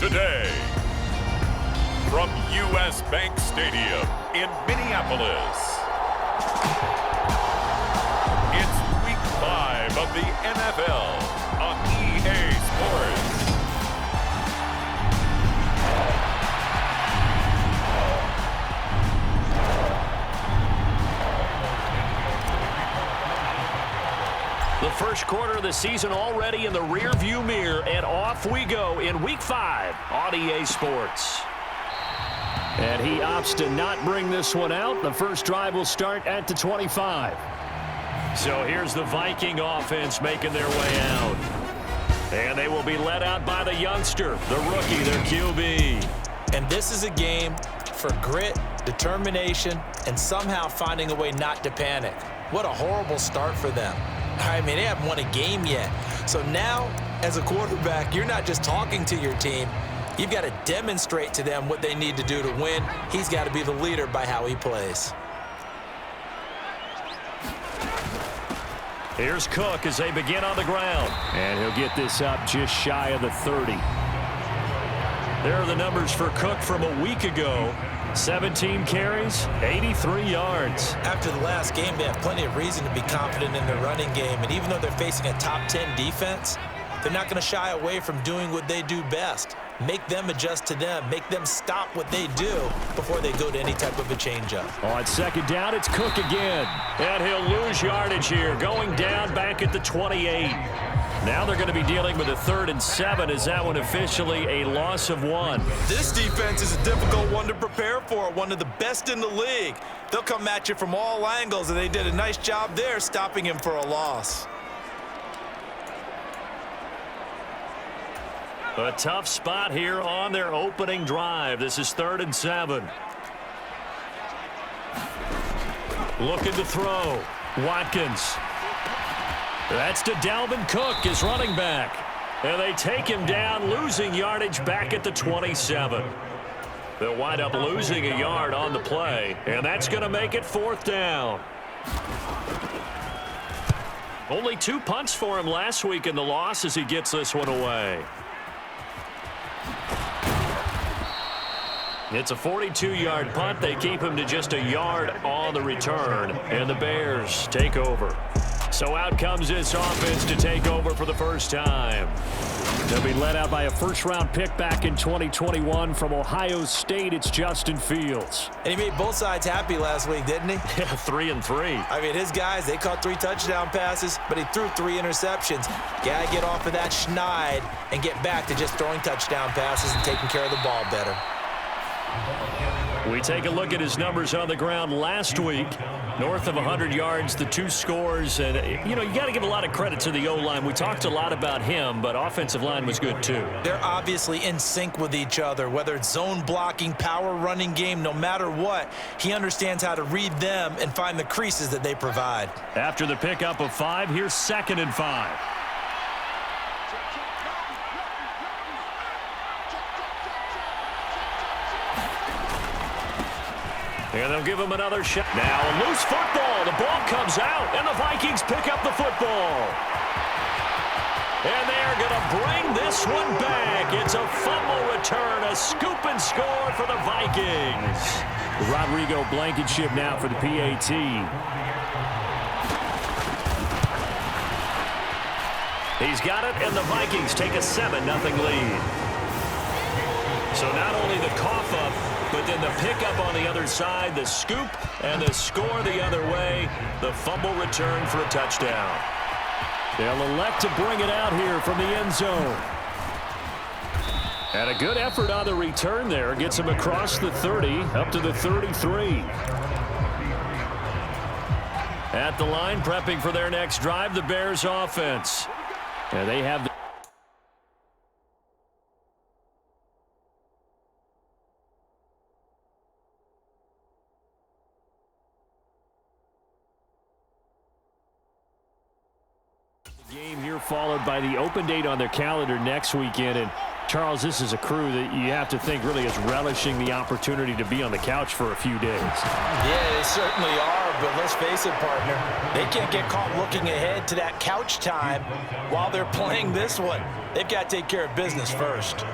today. From U.S. Bank Stadium in Minneapolis, it's Week 5 of the NFL on EA Sports. The first quarter of the season already in the rearview mirror, and off we go in Week 5 on EA Sports. And he opts to not bring this one out. The first drive will start at the 25. So here's the Viking offense making their way out. And they will be led out by the youngster, the rookie, their QB. And this is a game for grit, determination, and somehow finding a way not to panic. What a horrible start for them. I mean, they haven't won a game yet. So now, as a quarterback, you're not just talking to your team. You've got to demonstrate to them what they need to do to win. He's got to be the leader by how he plays. Here's Cook as they begin on the ground. And he'll get this up just shy of the 30. There are the numbers for Cook from a week ago. 17 carries, 83 yards. After the last game, they have plenty of reason to be confident in their running game. And even though they're facing a top 10 defense, they're not going to shy away from doing what they do best. Make them adjust to them. Make them stop what they do before they go to any type of a changeup. On second down, it's Cook again. And he'll lose yardage here, going down back at the 28. Now they're going to be dealing with a 3rd and 7. Is that one officially a loss of 1? This defense is a difficult one to prepare for, one of the best in the league. They'll come at you from all angles, and they did a nice job there stopping him for a loss. A tough spot here on their opening drive. This is 3rd and 7. Looking to throw. Watkins. That's to Dalvin Cook, his running back. And they take him down, losing yardage back at the 27. They'll wind up losing a yard on the play, and that's going to make it 4th down. Only 2 punts for him last week in the loss as he gets this one away. It's a 42-yard punt. They keep him to just a yard on the return, and the Bears take over. So out comes this offense to take over for the first time. They'll be led out by a first-round pick back in 2021 from Ohio State. It's Justin Fields. And he made both sides happy last week, didn't he? Yeah, 3-3. I mean, his guys, they caught 3 touchdown passes, but he threw 3 interceptions. Got to get off of that schneid and get back to just throwing touchdown passes and taking care of the ball better. We take a look at his numbers on the ground last week. North of 100 yards, the 2 scores. And, you know, you got to give a lot of credit to the O-line. We talked a lot about him, but offensive line was good too. They're obviously in sync with each other, whether it's zone blocking, power running game, no matter what. He understands how to read them and find the creases that they provide. After the pickup of 5, here's 2nd and 5. And they'll give him another shot. Now a loose football. The ball comes out, and the Vikings pick up the football. And they're going to bring this one back. It's a fumble return, a scoop and score for the Vikings. Rodrigo Blankenship now for the PAT. He's got it, and the Vikings take a 7-0 lead. So not only the cough up, but then the pickup on the other side, the scoop, and the score the other way, the fumble return for a touchdown. They'll elect to bring it out here from the end zone. And a good effort on the return there. Gets him across the 30, up to the 33. At the line, prepping for their next drive, the Bears offense. And they have the game here, followed by the open date on their calendar next weekend. And Charles, this is a crew that you have to think really is relishing the opportunity to be on the couch for a few days. Yeah, they certainly are, but let's face it, partner, they can't get caught looking ahead to that couch time while they're playing this one. They've got to take care of business first.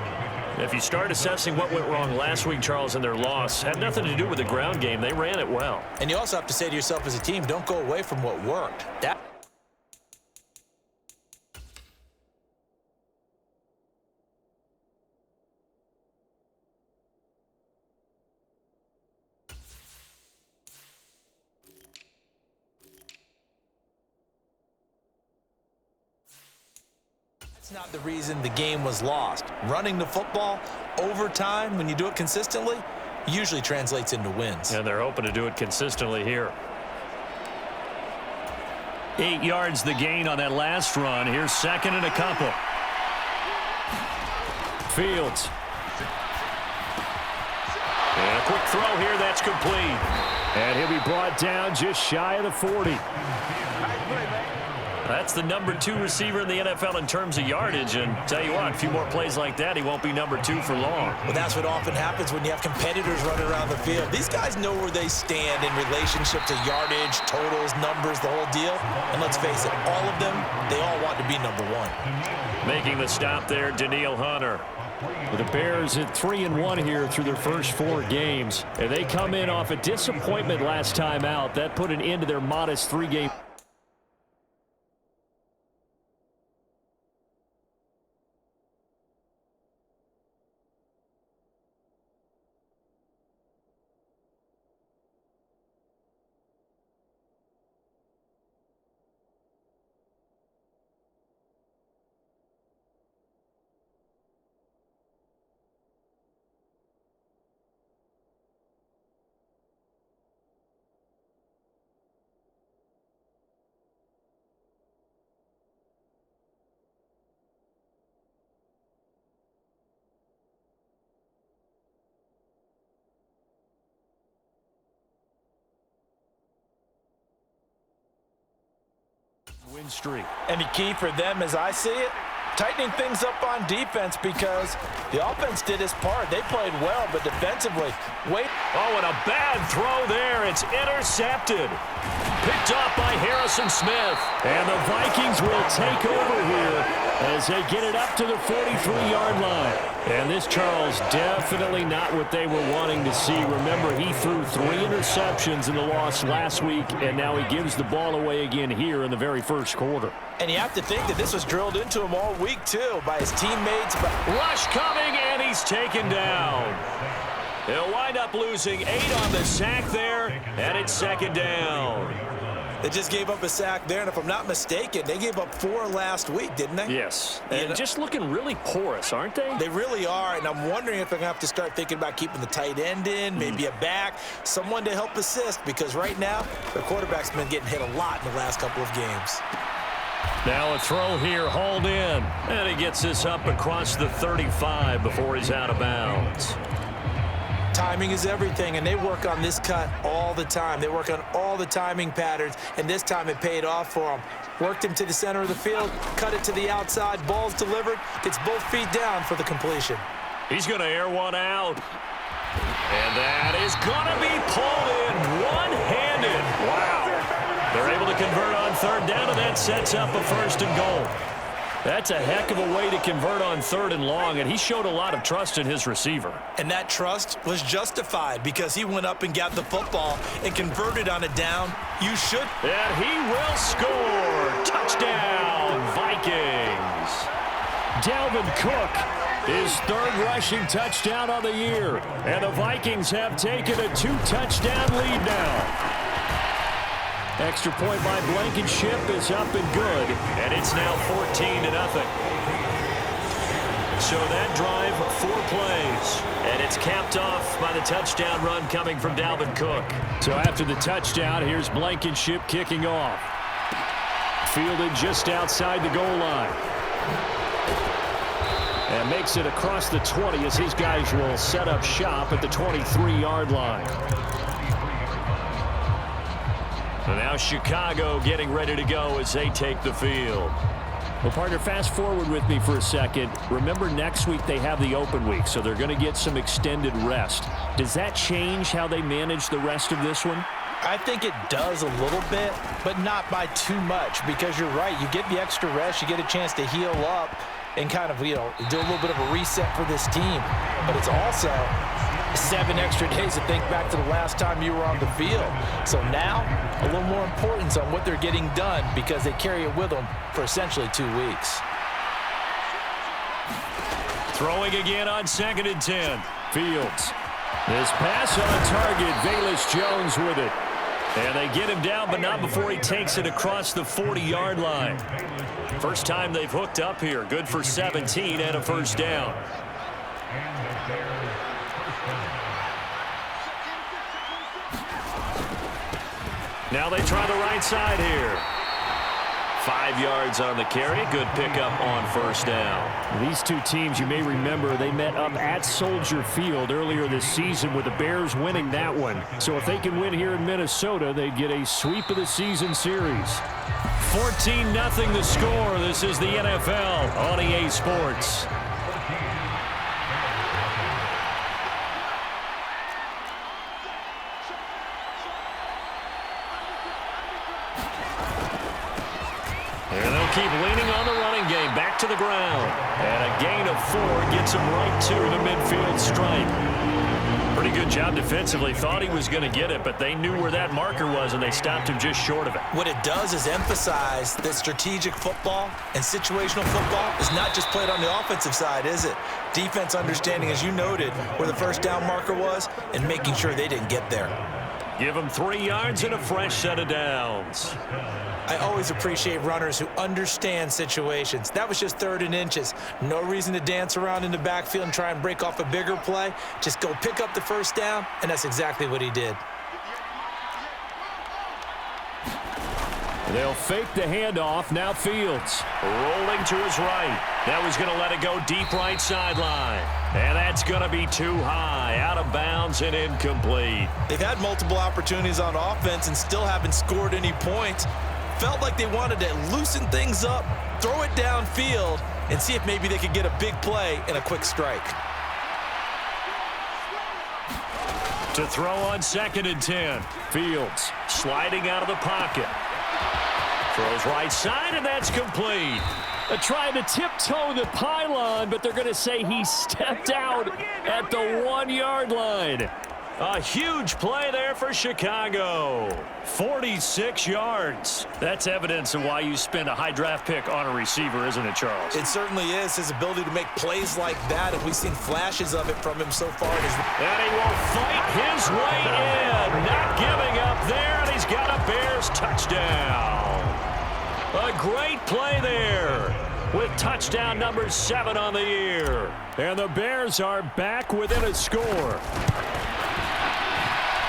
If you start assessing what went wrong last week, Charles, in their loss, had nothing to do with the ground game. They ran it well. And you also have to say to yourself as a team, don't go away from what worked. That's not the reason the game was lost. Running the football over time, when you do it consistently, usually translates into wins. And they're hoping to do it consistently here. 8 yards the gain on that last run. Here's second and a couple. Fields. And a quick throw here. That's complete. And he'll be brought down just shy of the 40. That's the number 2 receiver in the NFL in terms of yardage. And tell you what, a few more plays like that, he won't be number 2 for long. Well, that's what often happens when you have competitors running around the field. These guys know where they stand in relationship to yardage, totals, numbers, the whole deal. And let's face it, all of them, they all want to be number 1. Making the stop there, Danielle Hunter. The Bears at 3-1 here through their first 4 games. And they come in off a disappointment last time out. That put an end to their modest 3-game. Win streak. And the key for them, as I see it, tightening things up on defense, because the offense did its part. They played well, but defensively, Oh, and a bad throw there. It's intercepted. Picked off by Harrison Smith. And the Vikings will take over here as they get it up to the 43-yard line. And this, Charles, definitely not what they were wanting to see. Remember, he threw 3 interceptions in the loss last week, and now he gives the ball away again here in the very first quarter. And you have to think that this was drilled into him all week, too, by his teammates. Rush coming, and he's taken down. He'll wind up losing 8 on the sack there, and it's second down. They just gave up a sack there, and if I'm not mistaken, they gave up 4 last week, didn't they? Yes, and just looking really porous, aren't they? They really are, and I'm wondering if they're going to have to start thinking about keeping the tight end in, maybe a back, someone to help assist, because right now, their quarterback's been getting hit a lot in the last couple of games. Now a throw here, hauled in, and he gets this up across the 35 before he's out of bounds. Timing is everything, and they work on this cut all the time. They work on all the timing patterns, and this time it paid off for them. Worked him to the center of the field, cut it to the outside, ball's delivered, gets both feet down for the completion. He's going to air one out. And that is going to be pulled in one-handed. Wow. They're able to convert on third down, and that sets up a first and goal. That's a heck of a way to convert on third and long, and he showed a lot of trust in his receiver. And that trust was justified because he went up and got the football and converted on a down. You should. And he will score. Touchdown, Vikings. Dalvin Cook, his 3rd rushing touchdown of the year. And the Vikings have taken a 2-touchdown lead now. Extra point by Blankenship is up and good. And it's now 14-0. So that drive, 4 plays. And it's capped off by the touchdown run coming from Dalvin Cook. So after the touchdown, here's Blankenship kicking off. Fielded just outside the goal line. And makes it across the 20 as his guys will set up shop at the 23-yard line. So now Chicago getting ready to go as they take the field. Well, partner, fast forward with me for a second. Remember, next week they have the open week, so they're going to get some extended rest. Does that change how they manage the rest of this one? I think it does a little bit, but not by too much, because you're right. You get the extra rest. You get a chance to heal up. and kind of, do a little bit of a reset for this team. But it's also 7 extra days to think back to the last time you were on the field. So now, a little more importance on what they're getting done because they carry it with them for essentially 2 weeks. Throwing again on 2nd and 10. Fields. This pass on target. Velus Jones with it. And they get him down, but not before he takes it across the 40-yard line. First time they've hooked up here. Good for 17 and a first down. Now they try the right side here. 5 yards on the carry. Good pickup on first down. These two teams, you may remember, they met up at Soldier Field earlier this season with the Bears winning that one. So if they can win here in Minnesota, they get a sweep of the season series. 14-0 the score. This is the NFL on EA Sports. And they'll keep leaning on the running game. Back to the ground. And a gain of 4 gets him right to the midfield stripe. Pretty good job defensively. Thought he was going to get it, but they knew where that marker was, and they stopped him just short of it. What it does is emphasize that strategic football and situational football is not just played on the offensive side, is it? Defense understanding, as you noted, where the first down marker was and making sure they didn't get there. Give them 3 yards and a fresh set of downs. I always appreciate runners who understand situations. That was just 3rd and inches. No reason to dance around in the backfield and try and break off a bigger play. Just go pick up the first down, and that's exactly what he did. They'll fake the handoff. Now Fields. Rolling to his right. That was going to let it go deep right sideline. And that's going to be too high. Out of bounds and incomplete. They've had multiple opportunities on offense and still haven't scored any points. Felt like they wanted to loosen things up, throw it downfield, and see if maybe they could get a big play and a quick strike. To throw on 2nd and 10. Fields sliding out of the pocket. Throws right side, and that's complete. Trying to tiptoe the pylon, but they're going to say he stepped out at the 1-yard line. A huge play there for Chicago. 46 yards. That's evidence of why you spend a high draft pick on a receiver, isn't it, Charles? It certainly is. His ability to make plays like that, and we've seen flashes of it from him so far. And he will fight his way in. Not giving up there, and he's got a Bears touchdown. A great play there with touchdown number 7 on the year. And the Bears are back within a score.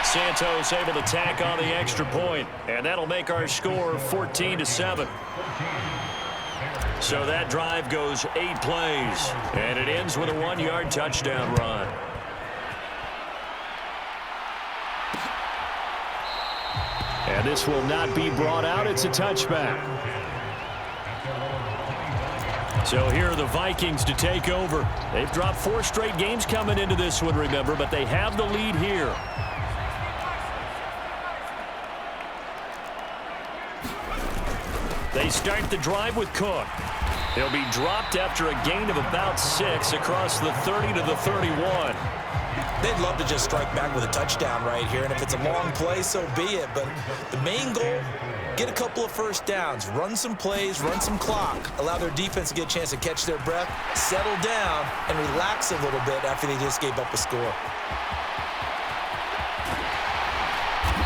Santos able to tack on the extra point, and that'll make our score 14-7. So that drive goes 8 plays, and it ends with a 1-yard touchdown run. And this will not be brought out. It's a touchback. So here are the Vikings to take over. They've dropped 4 straight games coming into this one, remember, but they have the lead here. They start the drive with Cook. He'll be dropped after a gain of about 6 across the 30 to the 31. They'd love to just strike back with a touchdown right here, and if it's a long play, so be it. But the main goal, get a couple of first downs, run some plays, run some clock, allow their defense to get a chance to catch their breath, settle down, and relax a little bit after they just gave up a score.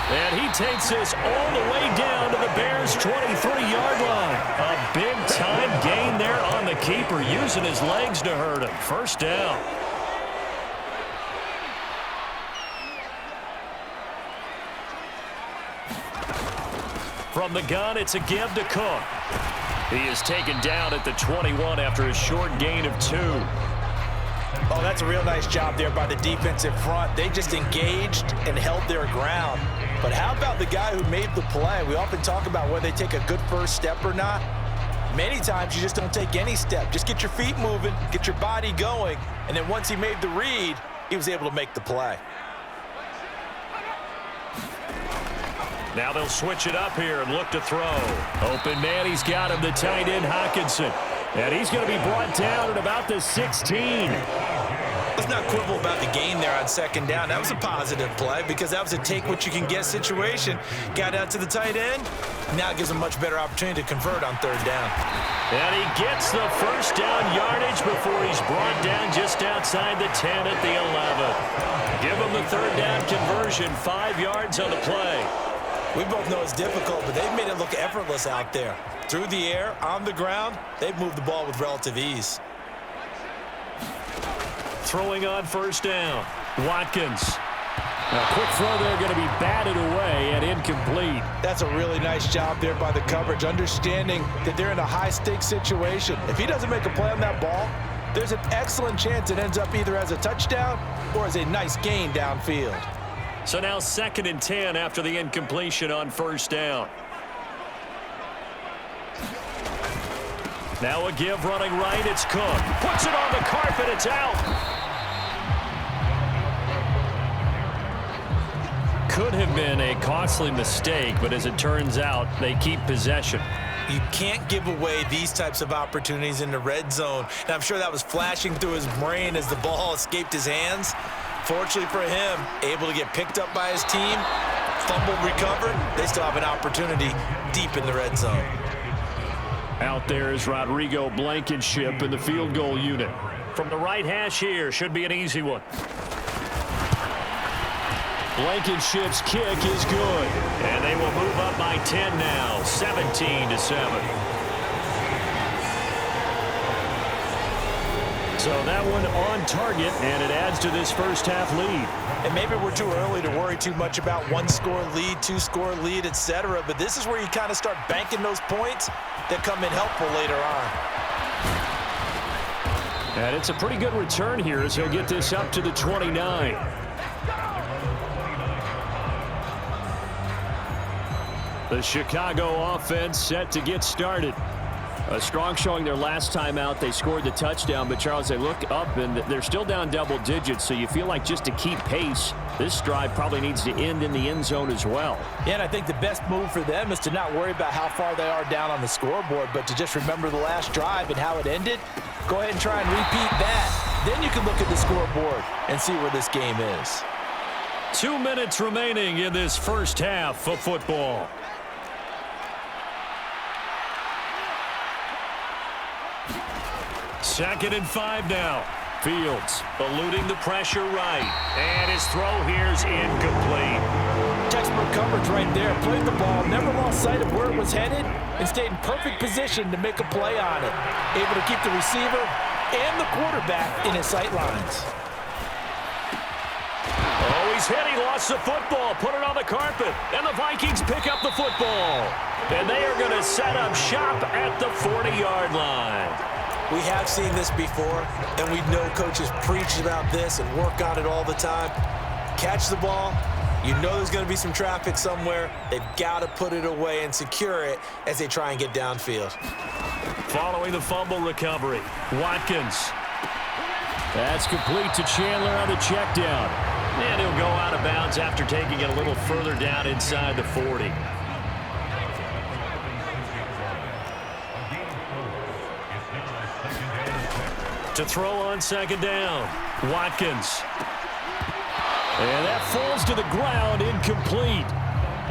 And he takes this all the way down to the Bears' 23-yard line. A big-time gain there on the keeper, using his legs to hurt him. First down. From the gun, it's a give to Cook. He is taken down at the 21 after a short gain of 2. Oh, that's a real nice job there by the defensive front. They just engaged and held their ground. But how about the guy who made the play? We often talk about whether they take a good first step or not. Many times you just don't take any step. Just get your feet moving, get your body going, and then once he made the read, he was able to make the play. Now they'll switch it up here and look to throw. Open man, he's got him, the tight end Hawkinson. And he's going to be brought down at about the 16. Let's not quibble about the gain there on second down. That was a positive play because that was a take-what-you-can-get situation. Got out to the tight end. Now it gives him a much better opportunity to convert on third down. And he gets the first down yardage before he's brought down just outside the 10 at the 11. Give him the third down conversion, 5 yards on the play. We both know it's difficult, but they've made it look effortless out there. Through the air, on the ground, they've moved the ball with relative ease. Throwing on first down, Watkins. A quick throw there, going to be batted away and incomplete. That's a really nice job there by the coverage, understanding that they're in a high-stakes situation. If he doesn't make a play on that ball, there's an excellent chance it ends up either as a touchdown or as a nice gain downfield. So now 2nd and 10 after the incompletion on first down. Now a give running right, it's Cook. Puts it on the carpet, it's out. Could have been a costly mistake, but as it turns out, they keep possession. You can't give away these types of opportunities in the red zone. And I'm sure that was flashing through his brain as the ball escaped his hands. Fortunately for him, able to get picked up by his team, fumbled, recovered. They still have an opportunity deep in the red zone. Out there is Rodrigo Blankenship in the field goal unit. From the right hash here, should be an easy one. Blankenship's kick is good. And they will move up by 10 now, 17-7. So that one on target, and it adds to this first half lead. And maybe we're too early to worry too much about one-score lead, two-score lead, etc. But this is where you kind of start banking those points that come in helpful later on. And it's a pretty good return here as he'll get this up to the 29. The Chicago offense set to get started. A strong showing their last time out. They scored the touchdown, but Charles, they look up and they're still down double digits, so you feel like just to keep pace, this drive probably needs to end in the end zone as well. Yeah, and I think the best move for them is to not worry about how far they are down on the scoreboard, but to just remember the last drive and how it ended. Go ahead and try and repeat that. Then you can look at the scoreboard and see where this game is. 2 minutes remaining in this first half of football. Second and 5 now. Fields eluding the pressure right. And his throw here's incomplete. Textbook coverage right there. Played the ball, never lost sight of where it was headed, and stayed in perfect position to make a play on it. Able to keep the receiver and the quarterback in his sight lines. Oh, he's hit. He lost the football. Put it on the carpet. And the Vikings pick up the football. And they are going to set up shop at the 40-yard line. We have seen this before, and we know coaches preach about this and work on it all the time. Catch the ball. You know there's going to be some traffic somewhere. They've got to put it away and secure it as they try and get downfield. Following the fumble recovery, Watkins. That's complete to Chandler on the check down. And he'll go out of bounds after taking it a little further down inside the 40. To throw on second down, Watkins. And that falls to the ground, incomplete.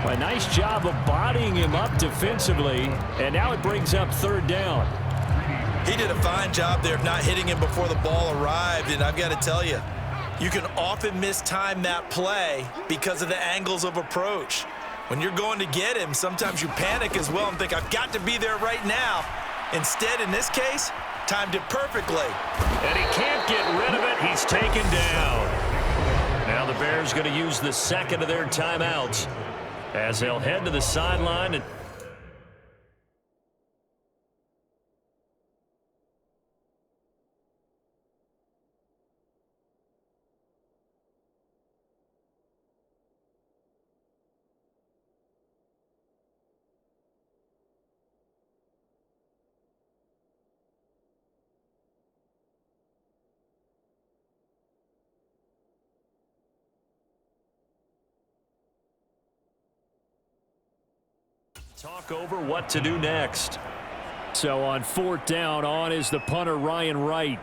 A nice job of bodying him up defensively, and now it brings up third down. He did a fine job there of not hitting him before the ball arrived, and I've got to tell you, you can often mistime that play because of the angles of approach. When you're going to get him, sometimes you panic as well and think, I've got to be there right now. Instead, in this case, timed it perfectly. And he can't get rid of it. He's taken down. Now the Bears going to use the second of their timeouts as they'll head to the sideline. And talk over what to do next. So on 4th down, on is the punter, Ryan Wright.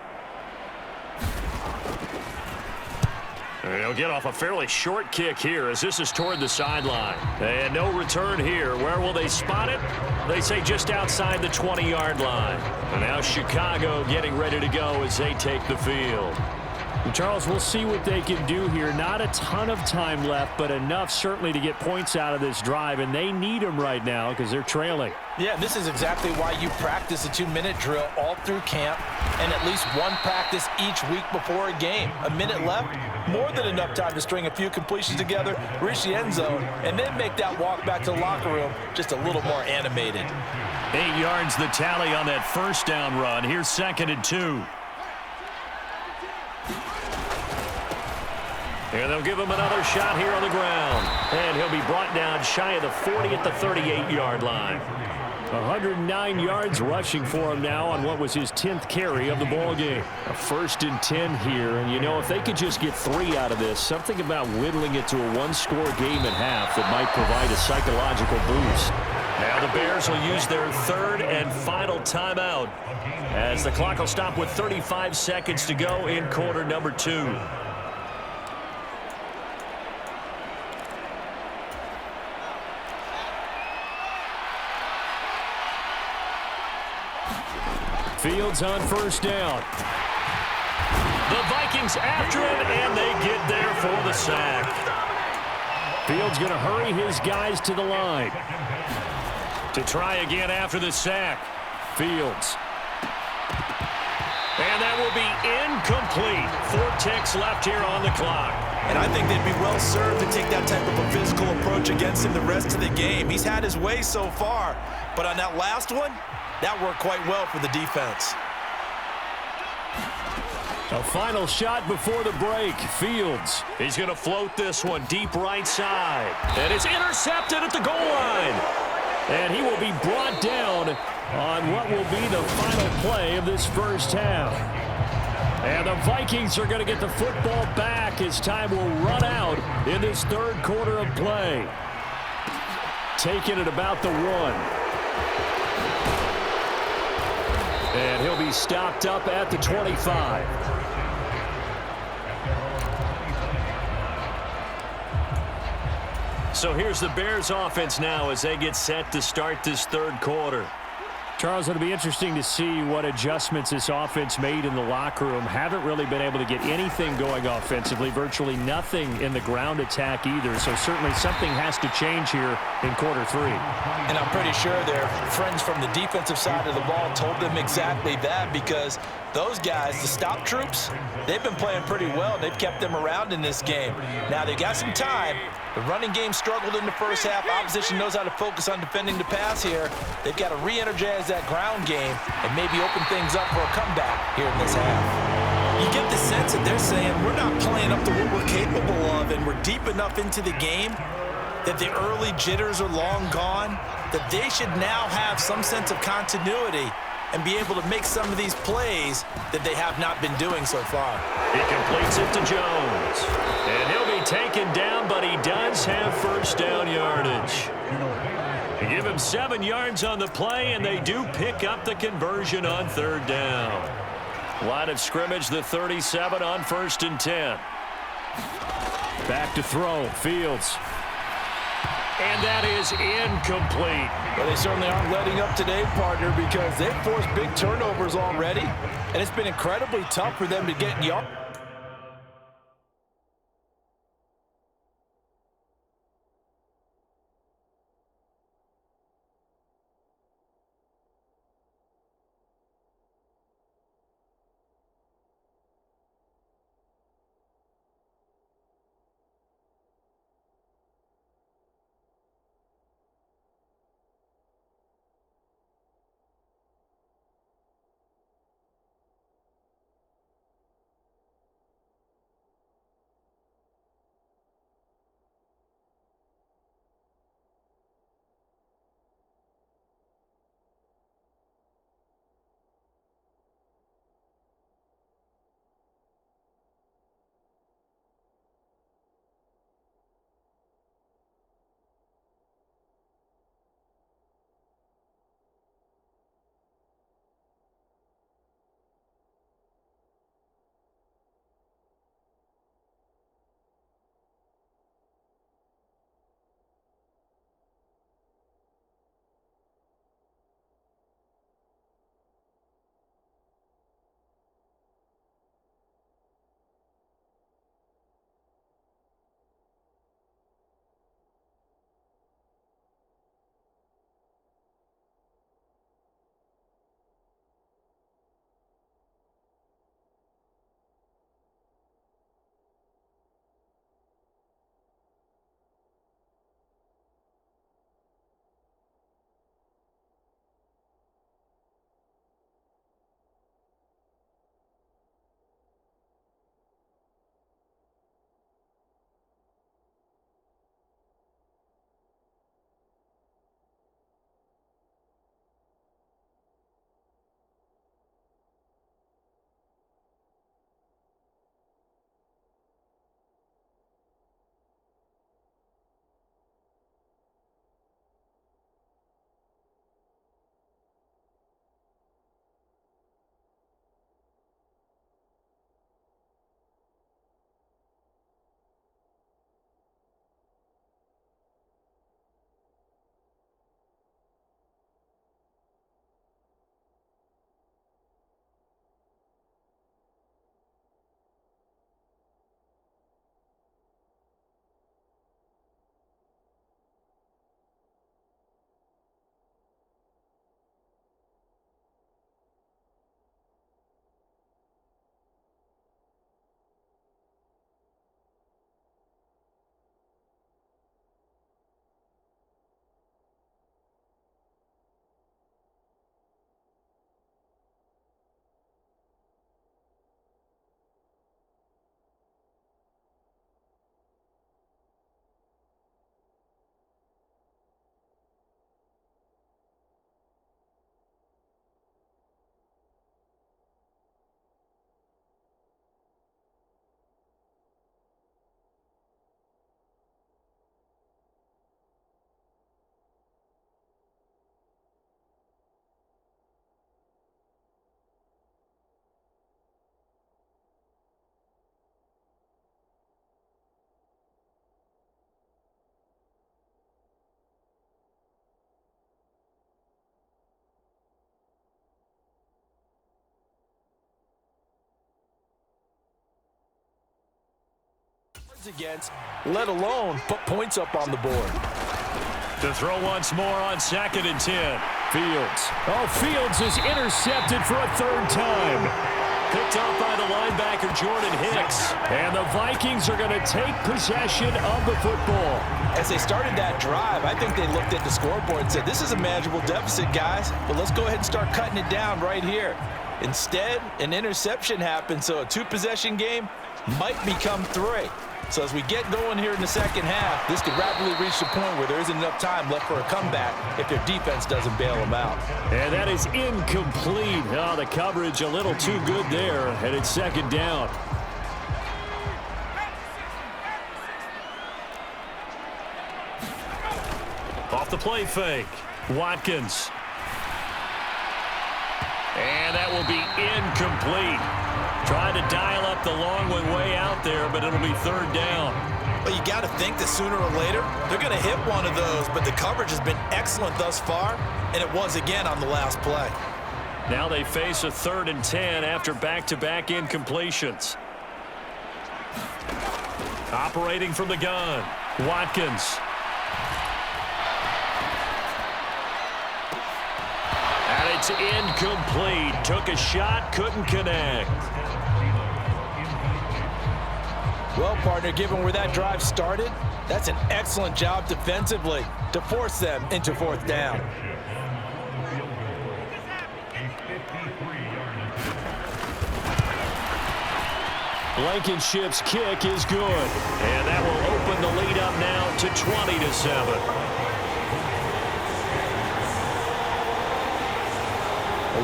He'll get off a fairly short kick here as this is toward the sideline. And no return here. Where will they spot it? They say just outside the 20-yard line. And now Chicago getting ready to go as they take the field. And Charles, we'll see what they can do here. Not a ton of time left, but enough certainly to get points out of this drive, and they need them right now because they're trailing. Yeah, this is exactly why you practice a 2-minute drill all through camp and at least one practice each week before a game. A minute left, more than enough time to string a few completions together, reach the end zone, and then make that walk back to the locker room just a little more animated. 8 yards the tally on that first down run. Here's 2nd and 2. And they'll give him another shot here on the ground. And he'll be brought down shy of the 40 at the 38-yard line. 109 yards rushing for him now on what was his 10th carry of the ball game. A 1st and 10 here. And, you know, if they could just get 3 out of this, something about whittling it to a one-score game at half that might provide a psychological boost. Now the Bears will use their 3rd and final timeout as the clock will stop with 35 seconds to go in quarter number 2. Fields on 1st down. The Vikings after him, and they get there for the sack. Fields going to hurry his guys to the line. To try again after the sack. Fields. And that will be incomplete. 4 ticks left here on the clock. And I think they'd be well served to take that type of a physical approach against him the rest of the game. He's had his way so far, but on that last one, that worked quite well for the defense. A final shot before the break. Fields. He's going to float this one deep right side. And it's intercepted at the goal line. And he will be brought down on what will be the final play of this first half. And the Vikings are going to get the football back as time will run out in this 3rd quarter of play. Taking it about the 1. And he'll be stopped up at the 25. So here's the Bears offense now as they get set to start this 3rd quarter. Charles, it'll be interesting to see what adjustments this offense made in the locker room. Haven't really been able to get anything going offensively, virtually nothing in the ground attack either. So certainly something has to change here in quarter 3. And I'm pretty sure their friends from the defensive side of the ball told them exactly that, because those guys, the stop troops, they've been playing pretty well, and they've kept them around in this game. Now, they've got some time. The running game struggled in the first half. Opposition knows how to focus on defending the pass here. They've got to re-energize that ground game and maybe open things up for a comeback here in this half. You get the sense that they're saying we're not playing up to what we're capable of, and we're deep enough into the game that the early jitters are long gone, that they should now have some sense of continuity and be able to make some of these plays that they have not been doing so far. He completes it to Jones. And he'll be taken down, but he does have 1st down yardage. They give him 7 yards on the play, and they do pick up the conversion on 3rd down. Line of scrimmage, the 37 on 1st and 10. Back to throw. Fields. And that is incomplete. Well, they certainly aren't letting up today, partner, because they've forced big turnovers already, and it's been incredibly tough for them to get yards. against, let alone put points up on the board. To throw once more on 2nd and 10. Fields. Oh, Fields is intercepted for a 3rd time. Picked up by the linebacker, Jordan Hicks. And the Vikings are going to take possession of the football. As they started that drive, I think they looked at the scoreboard and said, this is a manageable deficit, guys, but let's go ahead and start cutting it down right here. Instead, an interception happened, so a 2-possession game might become 3. So as we get going here in the second half, this could rapidly reach the point where there isn't enough time left for a comeback if their defense doesn't bail them out. And that is incomplete. Oh, the coverage a little too good there, and it's 2nd down. Off the play fake, Watkins. And that will be incomplete. Trying to dial up the long one way out there, but it'll be 3rd down. Well, you got to think that sooner or later, they're going to hit one of those, but the coverage has been excellent thus far, and it was again on the last play. Now they face a 3rd and 10 after back-to-back incompletions. Operating from the gun, Watkins. And it's incomplete. Took a shot, couldn't connect. Well, partner, given where that drive started, that's an excellent job defensively to force them into 4th down. Blankenship's kick is good. And that will open the lead up now to 20-7.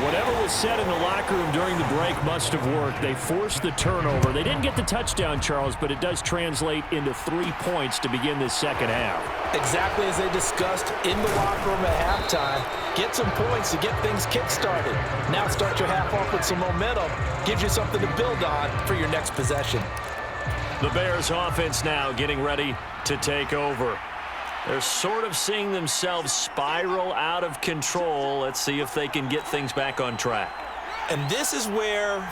Whatever was said in the locker room during the break must have worked. They forced the turnover. They didn't get the touchdown, Charles, but it does translate into 3 points to begin this second half. Exactly as they discussed in the locker room at halftime. Get some points to get things kick-started. Now start your half off with some momentum. Gives you something to build on for your next possession. The Bears offense now getting ready to take over. They're sort of seeing themselves spiral out of control. Let's see if they can get things back on track. And this is where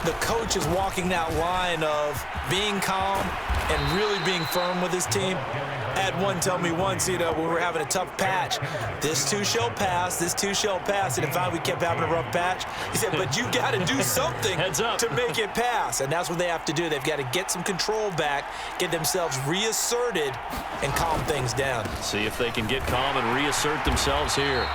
the coach is walking that line of being calm and really being firm with his team. I had one tell me once, when we were having a tough patch, this too shall pass, this too shall pass. And if we kept having a rough patch, he said, but you got to do something to make it pass. And that's what they have to do. They've got to get some control back, get themselves reasserted, and calm things down. See if they can get calm and reassert themselves here.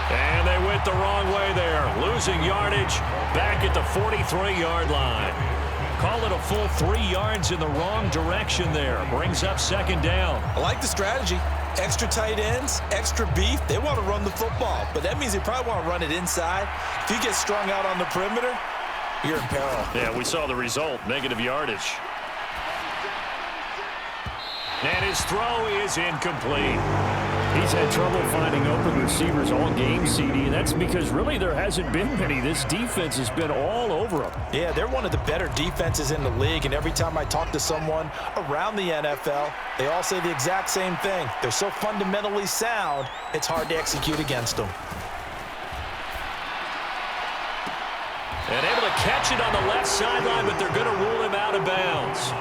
And they went the wrong way there. Losing yardage back at the 43-yard line. Call it a full 3 yards in the wrong direction there. Brings up 2nd down. I like the strategy. Extra tight ends, extra beef. They want to run the football, but that means they probably want to run it inside. If you get strung out on the perimeter, you're in peril. Yeah, we saw the result, negative yardage. And his throw is incomplete. He's had trouble finding open receivers all game, CD, and that's because really there hasn't been many. This defense has been all over them. Yeah, they're one of the better defenses in the league, and every time I talk to someone around the NFL, they all say the exact same thing. They're so fundamentally sound, it's hard to execute against them. And able to catch it on the left sideline, but they're going to rule him out of bounds.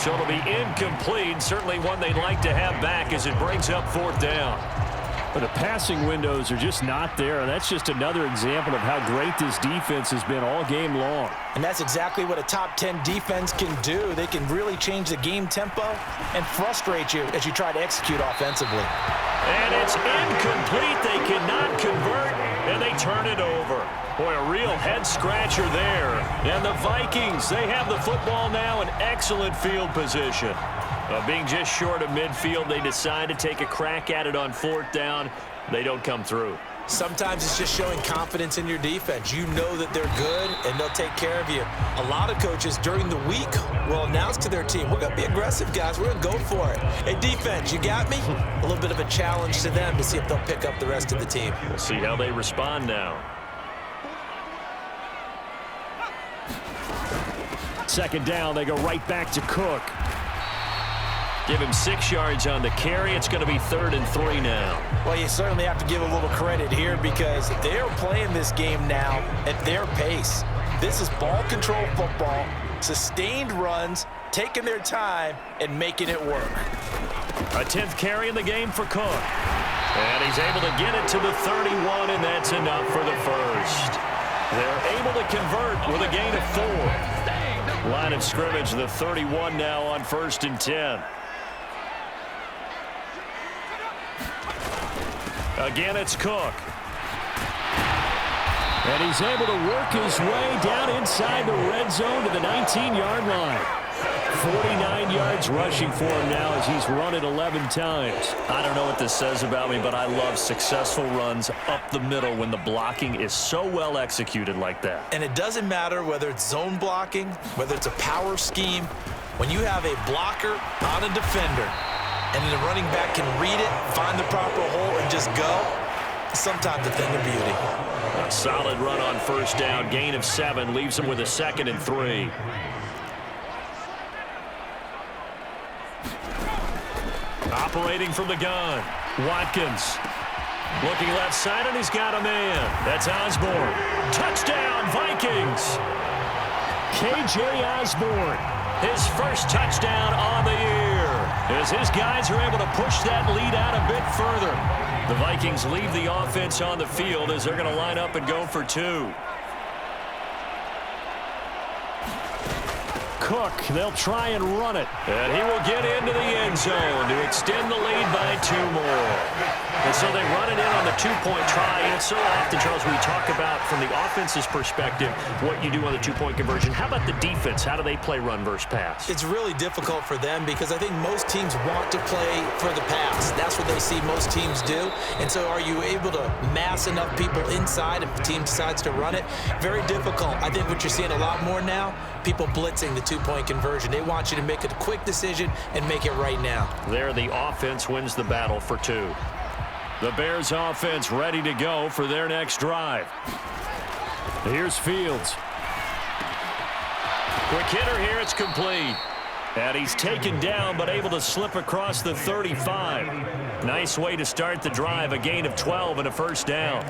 So it'll be incomplete, certainly one they'd like to have back as it brings up 4th down. But the passing windows are just not there, and that's just another example of how great this defense has been all game long. And that's exactly what a top 10 defense can do. They can really change the game tempo and frustrate you as you try to execute offensively. And it's incomplete. They cannot convert, and they turn it over. Boy, a real head-scratcher there. And the Vikings, they have the football now in excellent field position. Being just short of midfield, they decide to take a crack at it on 4th down. They don't come through. Sometimes it's just showing confidence in your defense. You know that they're good, and they'll take care of you. A lot of coaches during the week will announce to their team, we're going to be aggressive, guys. We're going to go for it. Hey, defense, you got me? A little bit of a challenge to them to see if they'll pick up the rest of the team. We'll see how they respond now. 2nd down, they go right back to Cook. Give him 6 yards on the carry. It's going to be 3rd and 3 now. Well, you certainly have to give a little credit here because they're playing this game now at their pace. This is ball control football. Sustained runs, taking their time, and making it work. A 10th carry in the game for Cook. And he's able to get it to the 31, and that's enough for the first. They're able to convert with a gain of 4. Line of scrimmage, the 31 now on 1st and 10. Again, it's Cook. And he's able to work his way down inside the red zone to the 19-yard line. 49 yards rushing for him now as he's run it 11 times. I don't know what this says about me, but I love successful runs up the middle when the blocking is so well executed like that. And it doesn't matter whether it's zone blocking, whether it's a power scheme. When you have a blocker on a defender and the running back can read it, find the proper hole, and just go, sometimes a thing of beauty. A solid run on 1st down. Gain of 7 leaves him with a 2nd and 3. Operating from the gun, Watkins. Looking left side, and he's got a man. That's Osborne. Touchdown, Vikings! K.J. Osborne. His first touchdown on the year, as his guys are able to push that lead out a bit further. The Vikings leave the offense on the field as they're going to line up and go for 2. Cook, they'll try and run it. And he will get into the end zone to extend the lead by 2 more. And so they run it in on the 2-point try. And it's so often, Charles, we talk about from the offense's perspective what you do on the 2-point conversion. How about the defense? How do they play run versus pass? It's really difficult for them because I think most teams want to play for the pass. That's what they see most teams do. And so are you able to mass enough people inside if the team decides to run it? Very difficult. I think what you're seeing a lot more now, people blitzing the 2-point conversion. They want you to make a quick decision and make it right now. There, the offense wins the battle for 2. The Bears offense ready to go for their next drive. Here's Fields. Quick hitter here, it's complete. And he's taken down but able to slip across the 35. Nice way to start the drive, a gain of 12 and a 1st down.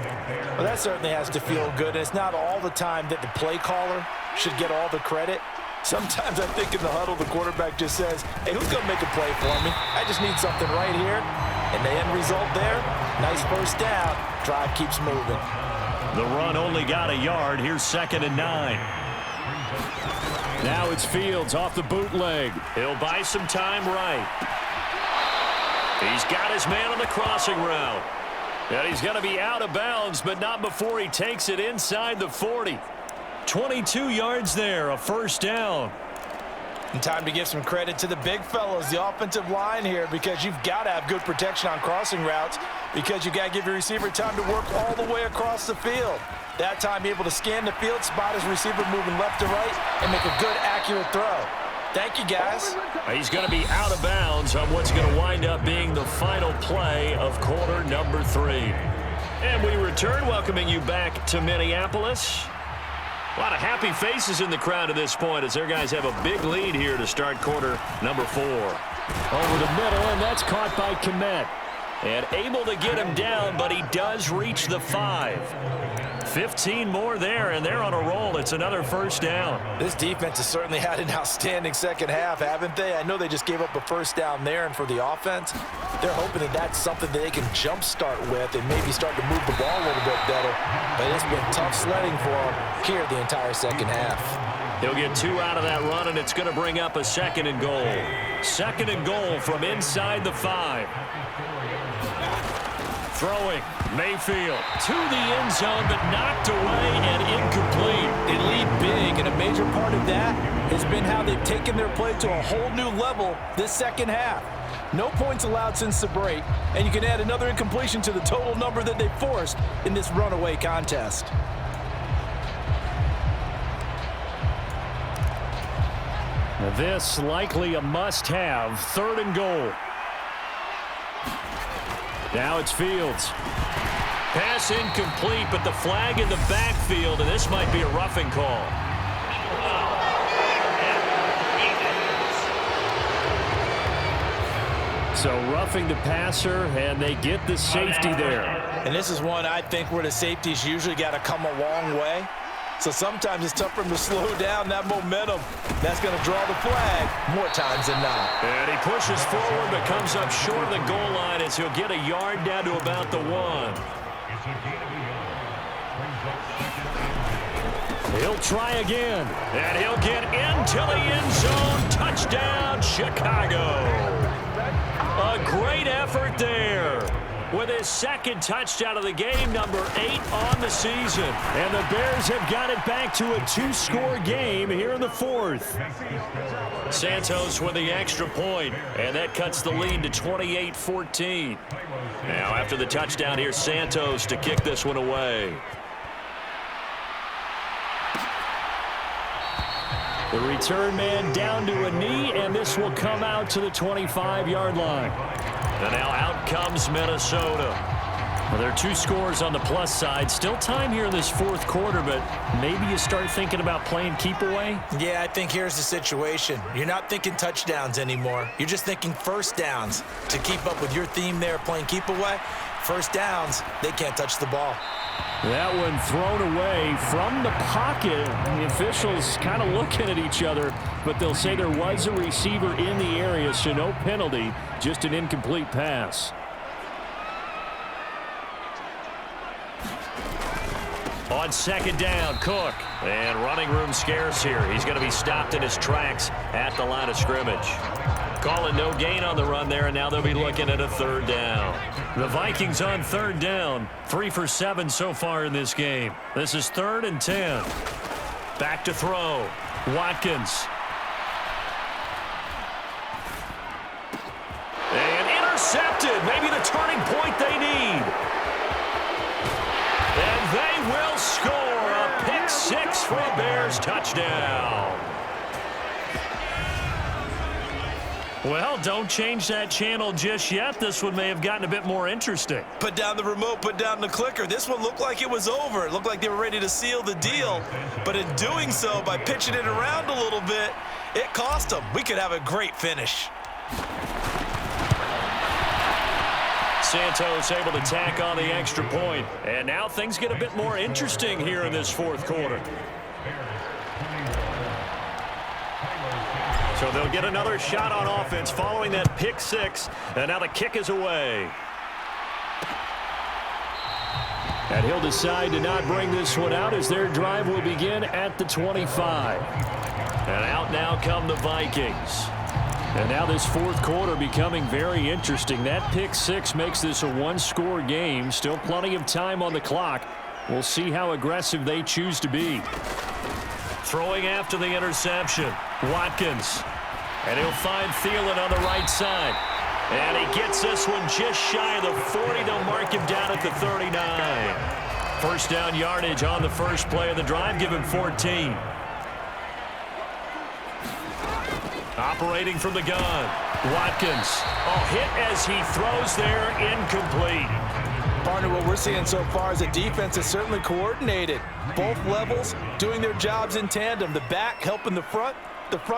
Well, that certainly has to feel good. It's not all the time that the play caller should get all the credit. Sometimes I think in the huddle, the quarterback just says, hey, who's going to make a play for me? I just need something right here. And the end result there, nice 1st down. Drive keeps moving. The run only got a yard. Here's 2nd and 9. Now it's Fields off the bootleg. He'll buy some time right. He's got his man on the crossing route. And he's going to be out of bounds, but not before he takes it inside the 40. 22 yards there, a 1st down. And time to give some credit to the big fellows, the offensive line here, because you've got to have good protection on crossing routes because you got to give your receiver time to work all the way across the field. That time, be able to scan the field, spot his receiver moving left to right, and make a good, accurate throw. Thank you, guys. He's going to be out of bounds on what's going to wind up being the final play of quarter number 3. And we return, welcoming you back to Minneapolis. A lot of happy faces in the crowd at this point as their guys have a big lead here to start quarter number 4. Over the middle, and that's caught by Kmet. And able to get him down, but he does reach the 5. 15 more there, and they're on a roll. It's another 1st down. This defense has certainly had an outstanding second half, haven't they? I know they just gave up a 1st down there, and for the offense, they're hoping that that's something that they can jumpstart with and maybe start to move the ball a little bit better. But it's been tough sledding for them here the entire second half. He'll get 2 out of that run, and it's going to bring up a 2nd and goal. 2nd and goal from inside the 5. Throwing, Mayfield to the end zone, but knocked away and incomplete. They lead big, and a major part of that has been how they've taken their play to a whole new level this second half. No points allowed since the break, and you can add another incompletion to the total number that they forced in this runaway contest. This likely a must-have, 3rd and goal. Now it's Fields. Pass incomplete, but the flag in the backfield, and this might be a roughing call. So roughing the passer, and they get the safety there. And this is one I think where the safeties usually got to come a long way. So sometimes it's tough for him to slow down that momentum. That's going to draw the flag more times than not. And he pushes forward but comes up short of the goal line as he'll get a yard down to about the 1. He'll try again. And he'll get into the end zone. Touchdown, Chicago. A great effort there. With his second touchdown of the game, number 8 on the season. And the Bears have got it back to a 2-score game here in the 4th. Santos with the extra point, and that cuts the lead to 28-14. Now after the touchdown, here's Santos to kick this one away. The return man down to a knee, and this will come out to the 25-yard line. And now out comes Minnesota. Well, there are 2 scores on the plus side. Still time here in this 4th quarter, but maybe you start thinking about playing keep away? Yeah, I think here's the situation. You're not thinking touchdowns anymore. You're just thinking first downs. To keep up with your theme there, playing keep away, first downs, they can't touch the ball. That one thrown away from the pocket. The officials kind of looking at each other, but they'll say there was a receiver in the area, so no penalty, just an incomplete pass. On second down, Cook. And running room scarce here. He's going to be stopped in his tracks at the line of scrimmage. Calling no gain on the run there, and now they'll be looking at a 3rd down. The Vikings on 3rd down. 3 for 7 so far in this game. This is 3rd and 10. Back to throw. Watkins. And intercepted. Maybe the turning point they need. And they will score a pick 6 for a Bears touchdown. Well, don't change that channel just yet. This one may have gotten a bit more interesting. Put down the remote, put down the clicker. This one looked like it was over. It looked like they were ready to seal the deal. But in doing so, by pitching it around a little bit, it cost them. We could have a great finish. Santos able to tack on the extra point. And now things get a bit more interesting here in this 4th quarter. So they'll get another shot on offense following that pick 6. And now the kick is away. And he'll decide to not bring this one out as their drive will begin at the 25. And out now come the Vikings. And now this 4th quarter becoming very interesting. That pick 6 makes this a 1-score game. Still plenty of time on the clock. We'll see how aggressive they choose to be. Throwing after the interception. Watkins. And he'll find Thielen on the right side. And he gets this one just shy of the 40. They'll mark him down at the 39. First down yardage on the first play of the drive. Give him 14. Operating from the gun. Watkins. Oh, hit as he throws there. Incomplete. Partner, what we're seeing so far is the defense is certainly coordinated. Both levels doing their jobs in tandem. The back helping the front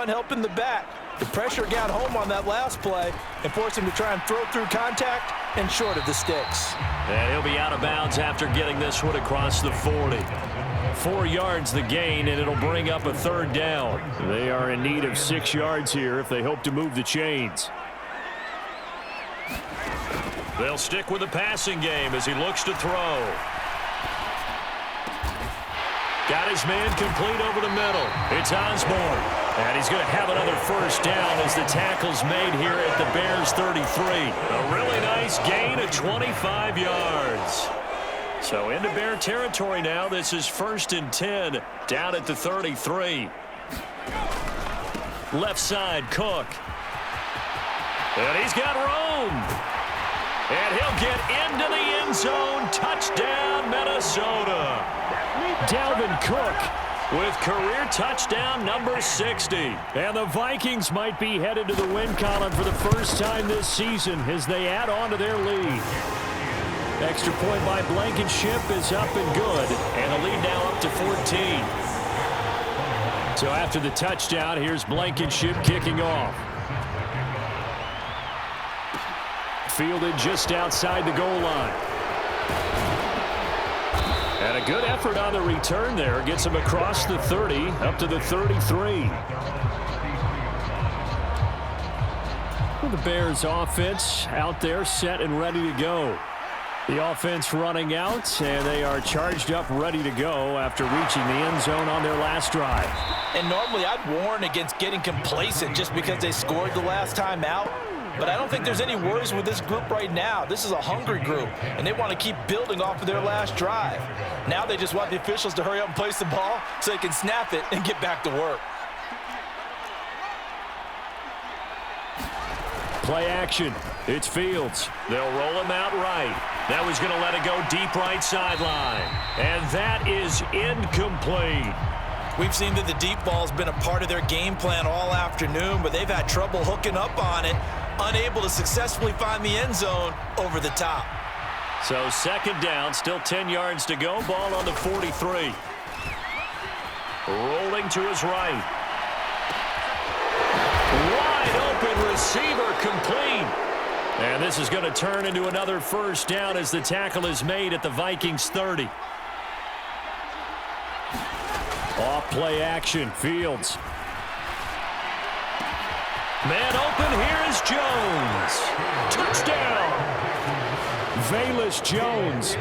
helping the back. The pressure got home on that last play and forced him to try and throw through contact and short of the sticks. And he'll be out of bounds after getting this one across the 40. 4 yards the gain, and it'll bring up a 3rd down. They are in need of 6 yards here if they hope to move the chains. They'll stick with the passing game as he looks to throw. Got his man complete over the middle. It's Osborne. And he's going to have another first down as the tackle's made here at the Bears 33. A really nice gain of 25 yards. So into Bear territory now. This is 1st and 10 down at the 33. Left side, Cook. And he's got room. And he'll get into the end zone. Touchdown, Minnesota. Dalvin Cook with career touchdown number 60. And the Vikings might be headed to the win column for the first time this season as they add on to their lead. Extra point by Blankenship is up and good. And the lead now up to 14. So after the touchdown, here's Blankenship kicking off. Fielded just outside the goal line. And a good effort on the return there. Gets him across the 30, up to the 33. Well, the Bears offense out there set and ready to go. The offense running out, and they are charged up, ready to go after reaching the end zone on their last drive. And normally I'd warn against getting complacent just because they scored the last time out. But I don't think there's any worries with this group right now. This is a hungry group, and they want to keep building off of their last drive. Now they just want the officials to hurry up and place the ball so they can snap it and get back to work. Play action. It's Fields. They'll roll him out right. That was going to let it go deep right sideline. And that is incomplete. We've seen that the deep ball's been a part of their game plan all afternoon, but they've had trouble hooking up on it, unable to successfully find the end zone over the top. So second down, still 10 yards to go. Ball on the 43. Rolling to his right. Wide open receiver, complete. And this is going to turn into another first down as the tackle is made at the Vikings 30. Off play action, Fields. Man open, here is Jones. Touchdown. Velus Jones.